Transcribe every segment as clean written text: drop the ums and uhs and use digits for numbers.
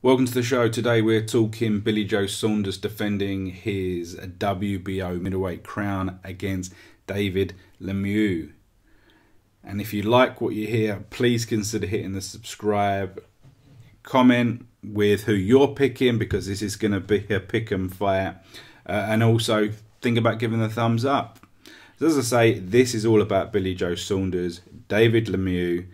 Welcome to the show. Today we're talking Billy Joe Saunders defending his WBO middleweight crown against David Lemieux. And if you like what you hear, please consider hitting the subscribe, comment with who you're picking, because this is going to be a pick 'em fight, and also think about giving a thumbs up. So as I say, this is all about Billy Joe Saunders, David Lemieux,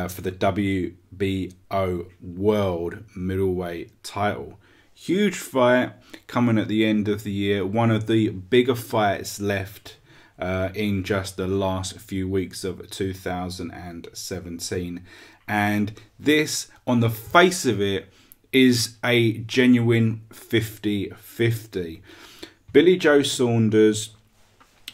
for the WBO World Middleweight title. Huge fight coming at the end of the year. One of the bigger fights left in just the last few weeks of 2017. And this, on the face of it, is a genuine 50-50. Billy Joe Saunders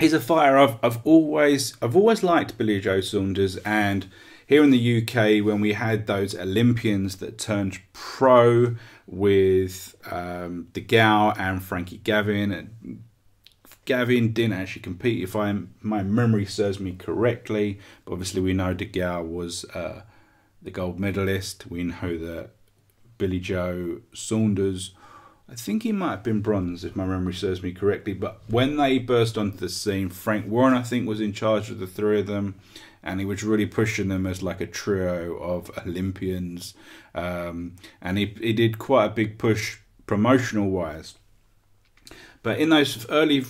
is a fighter I've always liked. Billy Joe Saunders, and here in the UK, when we had those Olympians that turned pro with DeGale and Frankie Gavin, Gavin didn't actually compete, if my memory serves me correctly. But obviously we know DeGale was the gold medalist. We know that Billy Joe Saunders, I think he might have been bronze, if my memory serves me correctly. But when they burst onto the scene, Frank Warren, I think, was in charge of the three of them. And he was really pushing them as like a trio of Olympians. And he did quite a big push promotional-wise. But in those early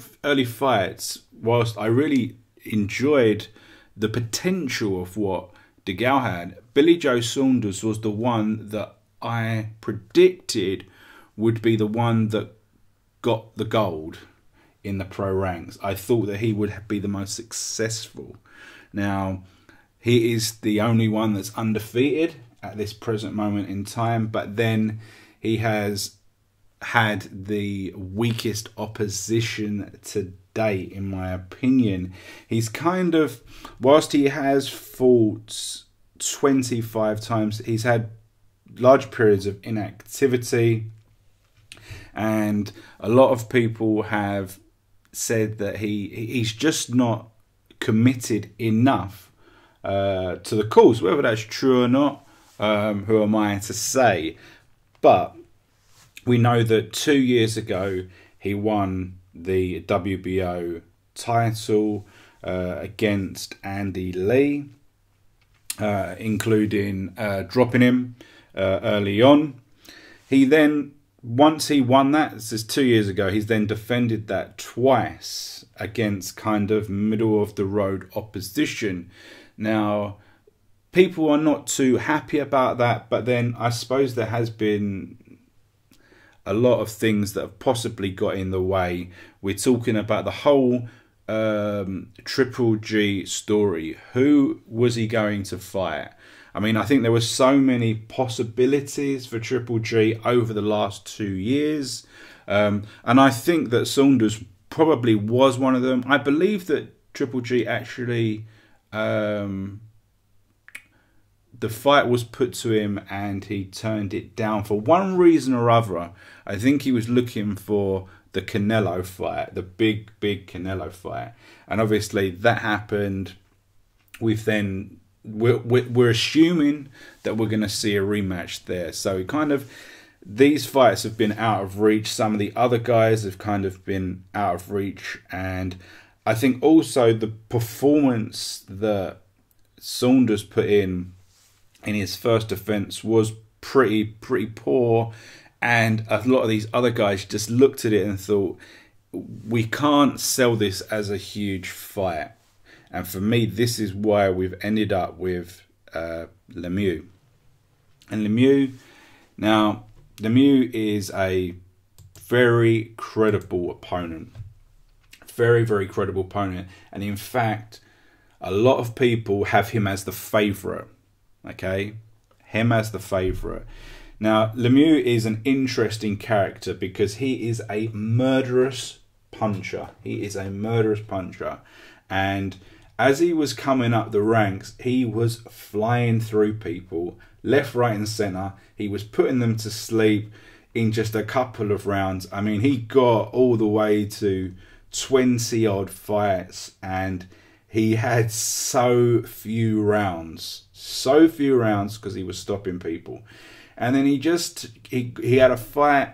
fights, whilst I really enjoyed the potential of what DeGale had, Billy Joe Saunders was the one that I predicted would be the one that got the gold in the pro ranks. I thought that he would be the most successful. Now, he is the only one that's undefeated at this present moment in time, but then he has had the weakest opposition to date, in my opinion. He's kind of, whilst he has fought 25 times, he's had large periods of inactivity, and a lot of people have said that he's just not committed enough to the cause. Whether that's true or not, who am I to say? But we know that 2 years ago he won the WBO title against Andy Lee, including dropping him early on. He then, once he won that, this is 2 years ago, he's then defended that twice against kind of middle of the road opposition. Now, people are not too happy about that, but then I suppose there has been a lot of things that have possibly got in the way. We're talking about the whole Triple G story. Who was he going to fight? I mean, I think there were so many possibilities for Triple G over the last 2 years. And I think that Saunders probably was one of them. I believe that Triple G actually, the fight was put to him and he turned it down for one reason or other. I think he was looking for the Canelo fight, the big Canelo fight. And obviously that happened. We're assuming that we're going to see a rematch there. So kind of, these fights have been out of reach. Some of the other guys have kind of been out of reach. And I think also the performance that Saunders put in his first defense was pretty poor. And a lot of these other guys just looked at it and thought, we can't sell this as a huge fight. And for me, this is why we've ended up with Lemieux. And Lemieux is a very credible opponent. Very credible opponent. And in fact, a lot of people have him as the favourite. Okay? Him as the favourite. Now, Lemieux is an interesting character because he is a murderous puncher. He is a murderous puncher. And as he was coming up the ranks, he was flying through people, left, right and centre. He was putting them to sleep in just a couple of rounds. I mean, he got all the way to 20 odd fights and he had so few rounds because he was stopping people. And then he had a fight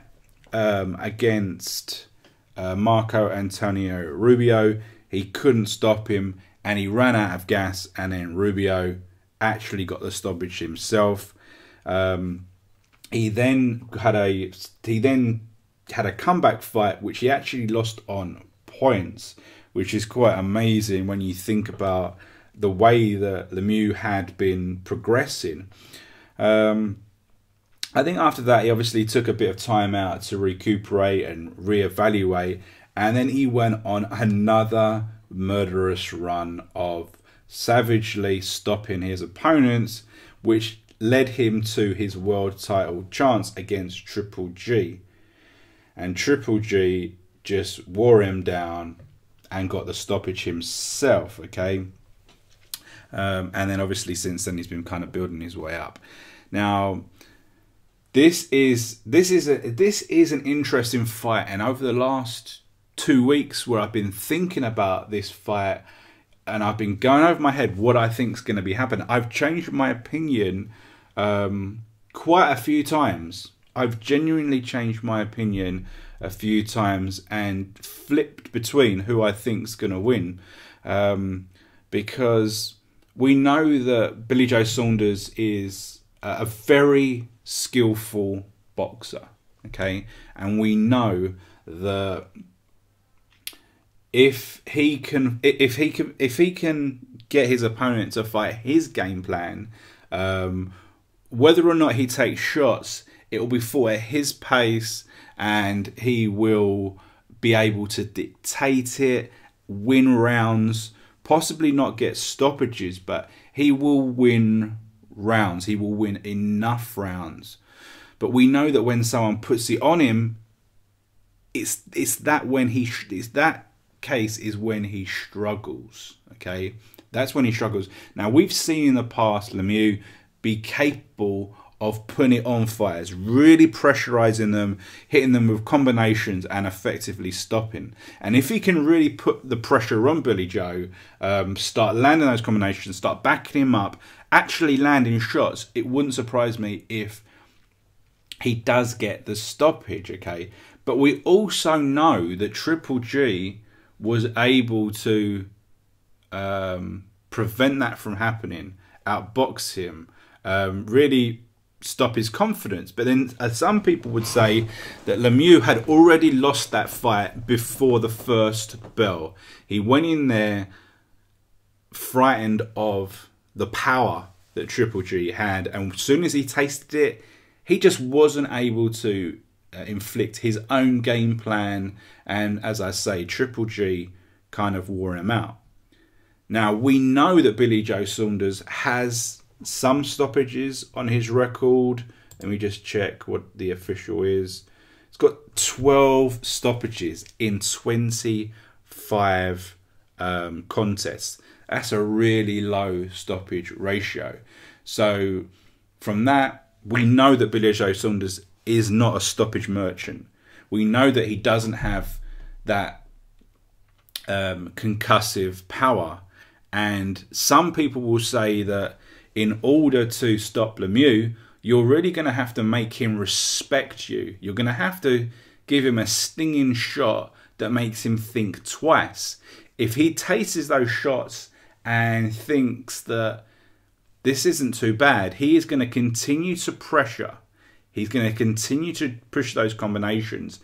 against Marco Antonio Rubio. He couldn't stop him, and he ran out of gas, and then Rubio actually got the stoppage himself. He then had a comeback fight, which he actually lost on points, which is quite amazing when you think about the way that Lemieux had been progressing. I think after that, he obviously took a bit of time out to recuperate and reevaluate, and then he went on another murderous run of savagely stopping his opponents, which led him to his world title chance against Triple G. And Triple G just wore him down and got the stoppage himself, okay? And then obviously since then he's been kind of building his way up. Now, this is an interesting fight, and over the last 2 weeks where I've been thinking about this fight and I've been going over my head what I think is going to be happening, I've changed my opinion quite a few times. I've genuinely changed my opinion a few times and flipped between who I think's going to win, because we know that Billy Joe Saunders is a very skillful boxer, okay, and we know that if he can get his opponent to fight his game plan, whether or not he takes shots, it will be fought at his pace, and he will be able to dictate it, win rounds, possibly not get stoppages, but he will win rounds. He will win enough rounds. But we know that when someone puts it on him, it's that case is when he struggles. Okay, that's when he struggles. Now, we've seen in the past Lemieux be capable of putting it on fighters, really pressurizing them, hitting them with combinations and effectively stopping. And if he can really put the pressure on Billy Joe, start landing those combinations, start backing him up, actually landing shots, it wouldn't surprise me if he does get the stoppage, okay? But we also know that Triple G was able to prevent that from happening, outbox him, really stop his confidence. But then some people would say that Lemieux had already lost that fight before the first bell. He went in there frightened of the power that Triple G had, and as soon as he tasted it, he just wasn't able to inflict his own game plan, and as I say, Triple G kind of wore him out. Now, we know that Billy Joe Saunders has some stoppages on his record. Let me just check what the official is. It's got 12 stoppages in 25 contests. That's a really low stoppage ratio. So from that, we know that Billy Joe Saunders is not a stoppage merchant. We know that he doesn't have that concussive power. And some people will say that in order to stop Lemieux, you're really going to have to make him respect you. You're going to have to give him a stinging shot that makes him think twice. If he tastes those shots and thinks that this isn't too bad, he is going to continue to pressure. He's going to continue to push those combinations.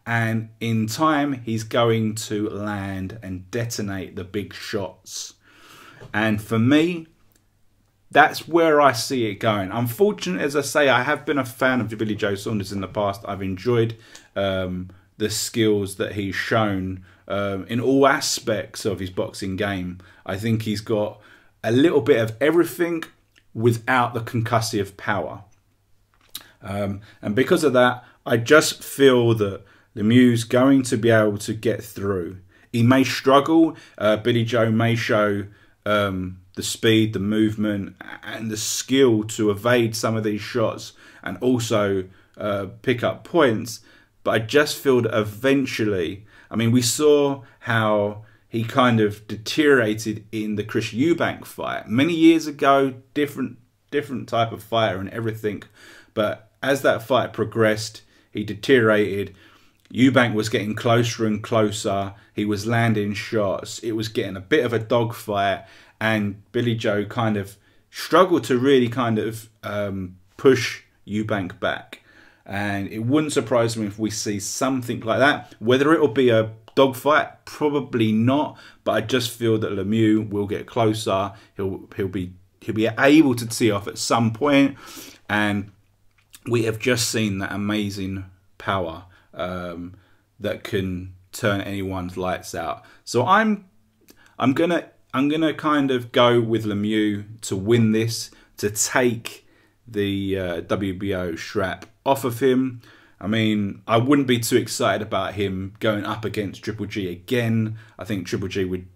And in time, he's going to land and detonate the big shots. And for me, that's where I see it going. Unfortunately, as I say, I have been a fan of Billy Joe Saunders in the past. I've enjoyed the skills that he's shown in all aspects of his boxing game. I think he's got a little bit of everything without the concussive power. And because of that, I just feel that Lemieux's going to be able to get through. He may struggle. Billy Joe may show the speed, the movement, and the skill to evade some of these shots and also pick up points. But I just feel that eventually, I mean, we saw how he kind of deteriorated in the Chris Eubank fight many years ago, different type of fighter and everything. But as that fight progressed, he deteriorated. Eubank was getting closer and closer. He was landing shots. It was getting a bit of a dogfight, and Billy Joe kind of struggled to really kind of push Eubank back. And it wouldn't surprise me if we see something like that. Whether it'll be a dogfight, probably not. But I just feel that Lemieux will get closer. He'll be able to tee off at some point, and we have just seen that amazing power that can turn anyone's lights out. So I'm gonna kind of go with Lemieux to win this, to take the WBO strap off of him. I mean, I wouldn't be too excited about him going up against Triple G again. I think Triple G would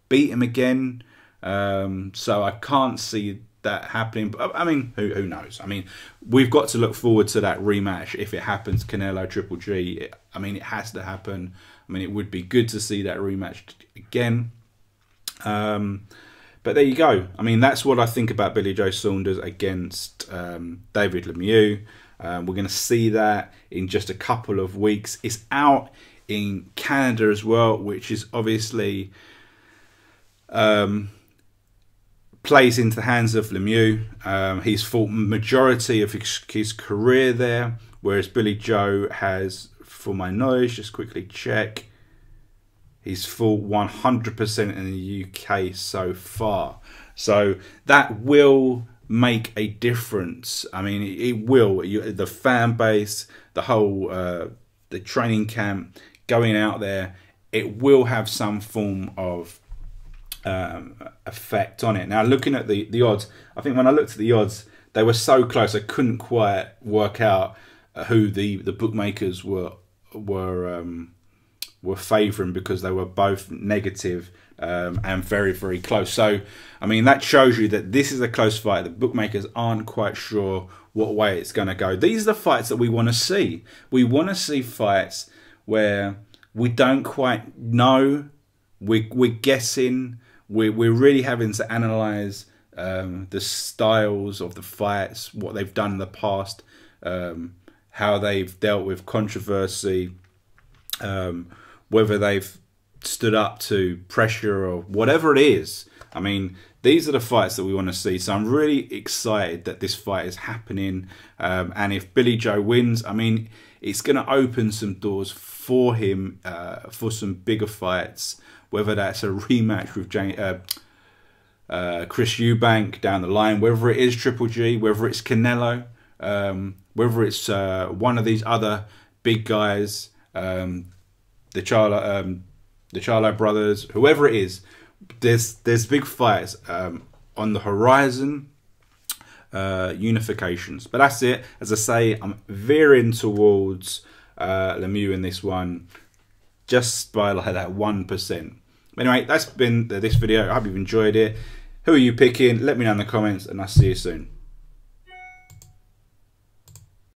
beat him again. So I can't see that happening. But I mean, who knows? I mean, we've got to look forward to that rematch if it happens. Canelo Triple G. I mean, it has to happen. I mean, it would be good to see that rematch again. But there you go. I mean, that's what I think about Billy Joe Saunders against David Lemieux. We're going to see that in just a couple of weeks. It's out in Canada as well, which is obviously plays into the hands of Lemieux. He's fought majority of his career there, whereas Billy Joe has, for my knowledge, just quickly check, he's fought 100% in the UK so far. So that will make a difference. I mean, it will. The fan base, the whole the training camp, going out there, it will have some form of effect on it. Now, looking at the odds, I think when I looked at the odds, they were so close I couldn't quite work out who the bookmakers were favouring, because they were both negative and very, very close. So, I mean, that shows you that this is a close fight. The bookmakers aren't quite sure what way it's going to go. These are the fights that we want to see. We want to see fights where we don't quite know. We're guessing. We're really having to analyse the styles of the fights, what they've done in the past, how they've dealt with controversy, whether they've stood up to pressure or whatever it is. I mean, these are the fights that we want to see. So I'm really excited that this fight is happening. And if Billy Joe wins, I mean, it's going to open some doors for him for some bigger fights, whether that's a rematch with Chris Eubank down the line, whether it is Triple G, whether it's Canelo, whether it's one of these other big guys, the Charlo brothers, whoever it is. There's big fights on the horizon, unifications. But that's it. As I say, I'm veering towards Lemieux in this one, just by like that 1%. Anyway, that's been this video. I hope you've enjoyed it. Who are you picking? Let me know in the comments, and I'll see you soon.